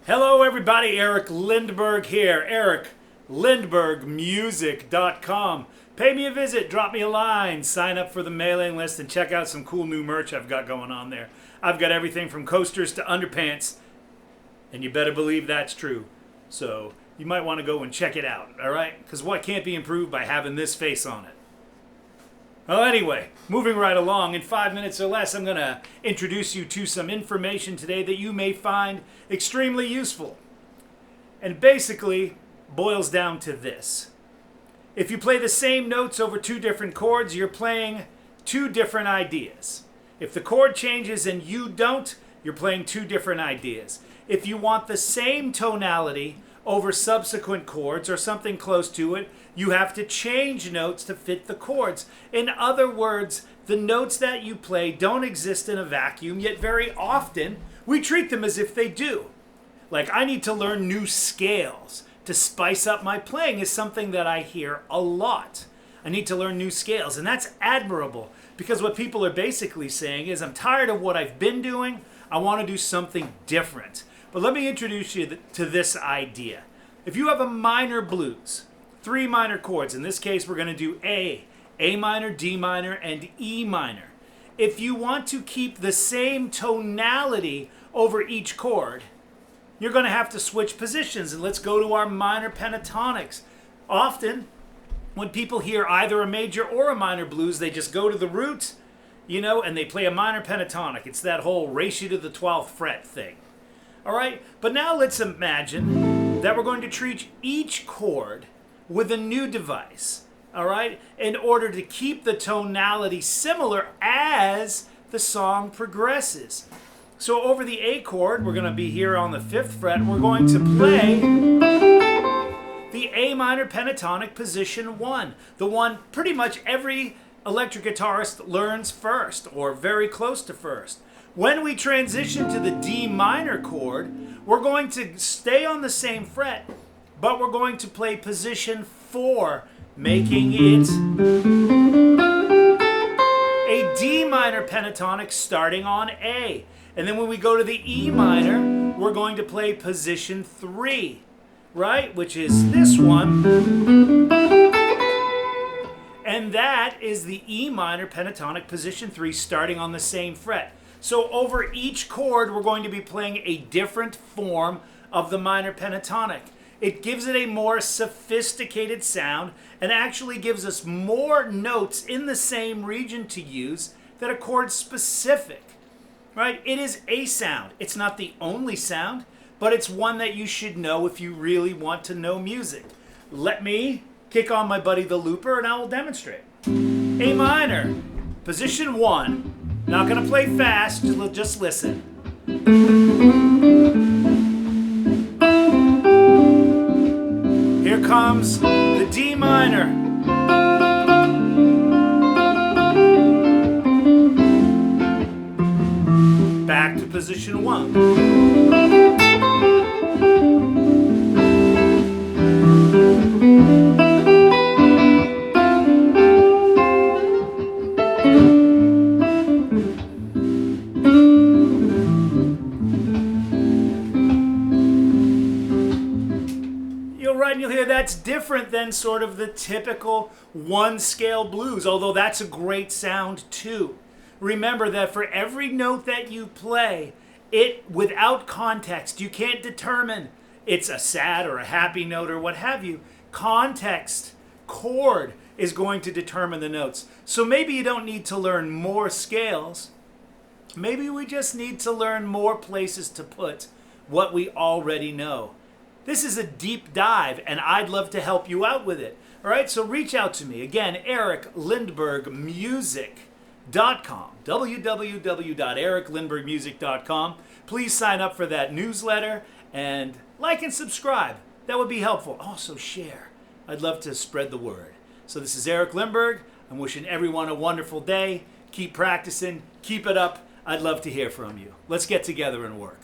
Hello everybody, Eric Lindberg here, ericlindbergmusic.com. Pay me a visit, drop me a line, sign up for the mailing list, and check out some cool new merch I've got going on there. I've got everything from coasters to underpants, and you better believe that's true. So you might want to go and check it out, all right? Because what can't be improved by having this face on it? Well, anyway, moving right along, in 5 minutes or less, I'm going to introduce you to some information today that you may find extremely useful. And basically boils down to this. If you play the same notes over two different chords, you're playing two different ideas. If the chord changes and you don't, you're playing two different ideas. If you want the same tonality over subsequent chords or something close to it, you have to change notes to fit the chords. In other words, the notes that you play don't exist in a vacuum, yet very often we treat them as if they do. Like, I need to learn new scales to spice up my playing is something that I hear a lot. I need to learn new scales, and that's admirable because what people are basically saying is, I'm tired of what I've been doing, I want to do something different. But let me introduce you to this idea. If you have a minor blues, 3 minor chords, in this case we're going to do A minor, D minor, and E minor. If you want to keep the same tonality over each chord, you're going to have to switch positions, and let's go to our minor pentatonics. Often, when people hear either a major or a minor blues, they just go to the root, and they play a minor pentatonic. It's that whole ratio to the 12th fret thing. All right, but now let's imagine that we're going to treat each chord with a new device, all right, in order to keep the tonality similar as the song progresses. So over the A chord, we're going to be here on the 5th fret, we're going to play the A minor pentatonic position 1, the one pretty much every electric guitarist learns first, or very close to first. When we transition to the D minor chord, we're going to stay on the same fret, but we're going to play position 4, making it a D minor pentatonic starting on A. And then when we go to the E minor, we're going to play position 3, right? Which is this one. And that is the E minor pentatonic position 3 starting on the same fret. So over each chord, we're going to be playing a different form of the minor pentatonic. It gives it a more sophisticated sound and actually gives us more notes in the same region to use that are chord specific, right? It is a sound. It's not the only sound, but it's one that you should know if you really want to know music. Let me kick on my buddy the looper and I will demonstrate. A minor, position 1. Not going to play fast, just listen. Here comes the D minor. Back to position 1. You'll hear that's different than sort of the typical one-scale blues, although that's a great sound too. Remember that for every note that you play, without context, you can't determine it's a sad or a happy note or what have you. Context, chord, is going to determine the notes. So maybe you don't need to learn more scales. Maybe we just need to learn more places to put what we already know. This is a deep dive, and I'd love to help you out with it. All right, so reach out to me. Again, ericlindbergmusic.com, www.ericlindbergmusic.com. Please sign up for that newsletter and like and subscribe. That would be helpful. Also, share. I'd love to spread the word. So this is Eric Lindberg. I'm wishing everyone a wonderful day. Keep practicing. Keep it up. I'd love to hear from you. Let's get together and work.